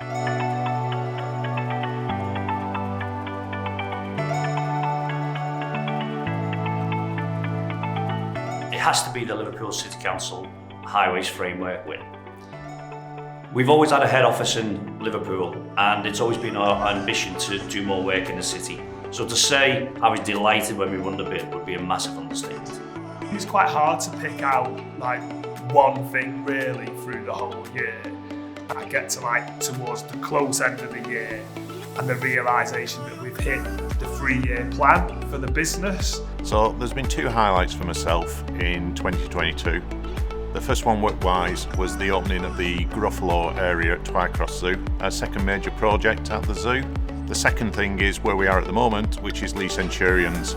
It has to be the Liverpool City Council Highways Framework win. We've always had a head office in Liverpool, and it's always been our ambition to do more work in the city. So to say I was delighted when we won the bid would be a massive understatement. It's quite hard to pick out like one thing really through the whole year. I get to like towards the close end of the year and the realisation that we've hit the 3-year plan for the business. So there's been 2 highlights for myself in 2022. The first one work-wise was the opening of the Gruffalo area at Twycross Zoo, our second major project at the zoo. The second thing is where we are at the moment, which is Lee Centurions,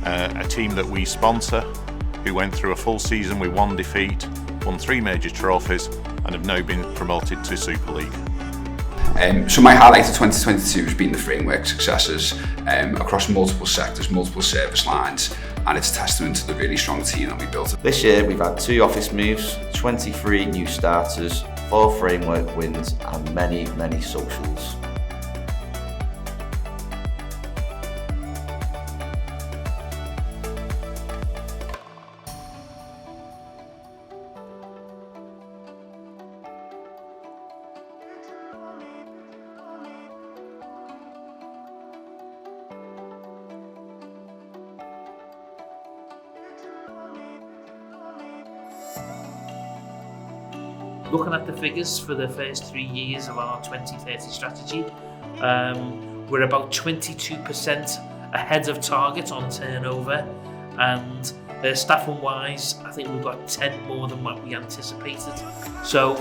a team that we sponsor, who went through a full season with 1 defeat, won 3 major trophies, and have now been promoted to Super League. So my highlight of 2022 has been the framework successes across multiple sectors, multiple service lines, and it's a testament to the really strong team that we built. This year we've had 2 office moves, 23 new starters, 4 framework wins and many socials. Looking at the figures for the first 3 years of our 2030 strategy, we're about 22% ahead of target on turnover, and staffing-wise, I think we've got 10 more than what we anticipated. So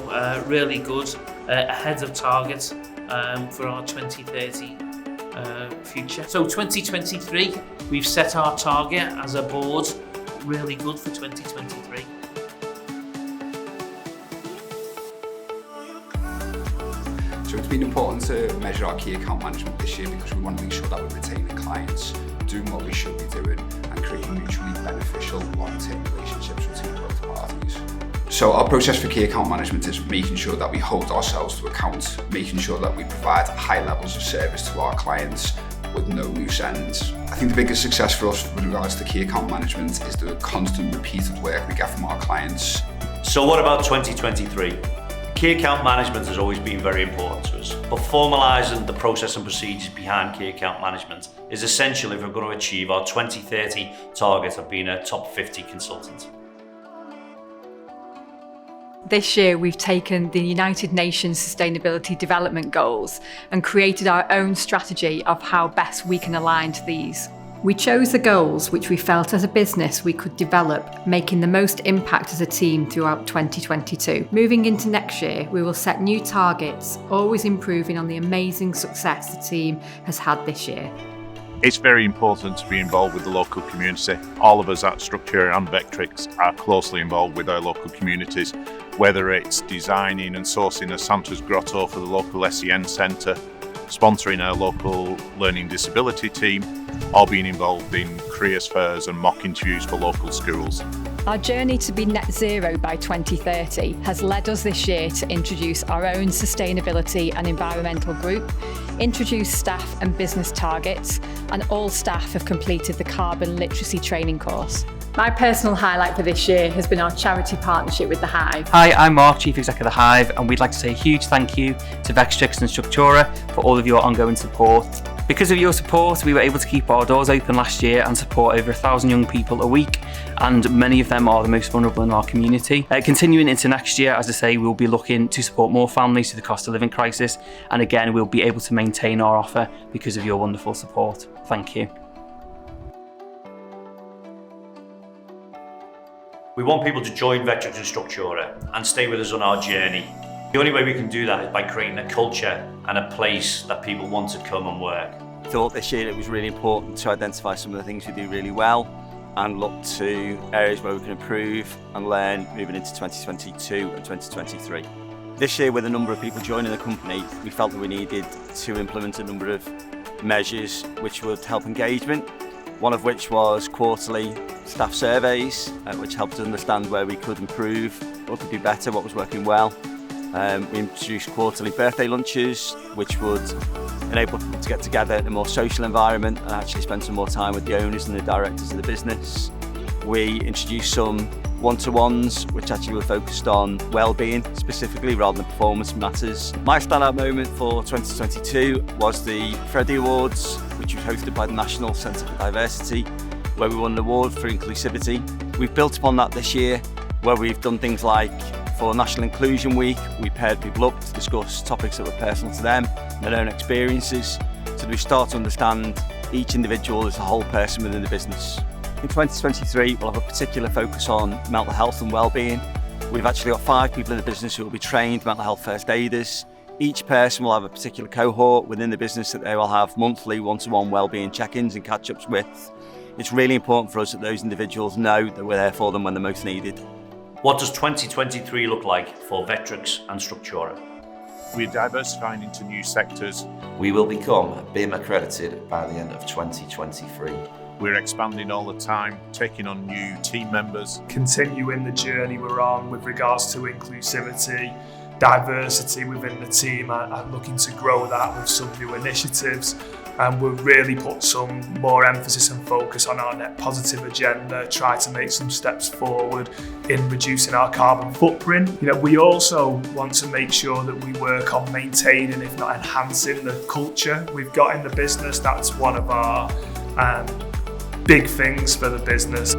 really good, ahead of target for our 2030 future. So 2023, we've set our target as a board, really good for 2023. So it's been important to measure our key account management this year because we want to make sure that we're retaining clients, doing what we should be doing, and creating mutually beneficial long-term relationships between both parties. So our process for key account management is making sure that we hold ourselves to account, making sure that we provide high levels of service to our clients with no loose ends. I think the biggest success for us with regards to key account management is the constant repeated work we get from our clients. So what about 2023? Key account management has always been very important to us, but formalising the process and procedures behind key account management is essential if we're going to achieve our 2030 target of being a top 50 consultant. This year we've taken the United Nations Sustainability Development Goals and created our own strategy of how best we can align to these. We chose the goals which we felt as a business we could develop, making the most impact as a team throughout 2022. Moving into next year, we will set new targets, always improving on the amazing success the team has had this year. It's very important to be involved with the local community. All of us at Struktura and Vextrix are closely involved with our local communities, whether it's designing and sourcing a Santa's Grotto for the local SEN centre, sponsoring our local learning disability team, or being involved in careers fairs and mock interviews for local schools. Our journey to be net zero by 2030 has led us this year to introduce our own sustainability and environmental group, introduce staff and business targets, and all staff have completed the carbon literacy training course. My personal highlight for this year has been our charity partnership with The Hive. Hi, I'm Mark, Chief Executive of The Hive, and we'd like to say a huge thank you to Vextrix and Struktura for all of your ongoing support. Because of your support, we were able to keep our doors open last year and support over 1,000 young people a week, and many of them are the most vulnerable in our community. Continuing into next year, as I say, we'll be looking to support more families through the cost of living crisis, and again, we'll be able to maintain our offer because of your wonderful support. Thank you. We want people to join Vextrix and Struktura and stay with us on our journey. The only way we can do that is by creating a culture and a place that people want to come and work. I thought this year it was really important to identify some of the things we do really well and look to areas where we can improve and learn moving into 2022 and 2023. This year, with a number of people joining the company, we felt that we needed to implement a number of measures which would help engagement, one of which was quarterly staff surveys, which helped us understand where we could improve, what could be better, what was working well. We introduced quarterly birthday lunches, which would enable people to get together in a more social environment and actually spend some more time with the owners and the directors of the business. We introduced some one-to-ones, which actually were focused on well-being specifically rather than performance matters. My standout moment for 2022 was the Freddie Awards, which was hosted by the National Centre for Diversity, where we won an award for inclusivity. We've built upon that this year, where we've done things like, for National Inclusion Week, we paired people up to discuss topics that were personal to them, their own experiences, so we start to understand each individual as a whole person within the business. In 2023, we'll have a particular focus on mental health and well-being. We've actually got 5 people in the business who will be trained mental health first aiders. Each person will have a particular cohort within the business that they will have monthly one-to-one well-being check-ins and catch-ups with. It's really important for us that those individuals know that we're there for them when they're most needed. What does 2023 look like for Vextrix and Struktura? We're diversifying into new sectors. We will become BIM accredited by the end of 2023. We're expanding all the time, taking on new team members. Continuing the journey we're on with regards to inclusivity, diversity within the team, and looking to grow that with some new initiatives. And we'll really put some more emphasis and focus on our net positive agenda, try to make some steps forward in reducing our carbon footprint. We also want to make sure that we work on maintaining, if not enhancing, the culture we've got in the business. That's one of our big things for the business.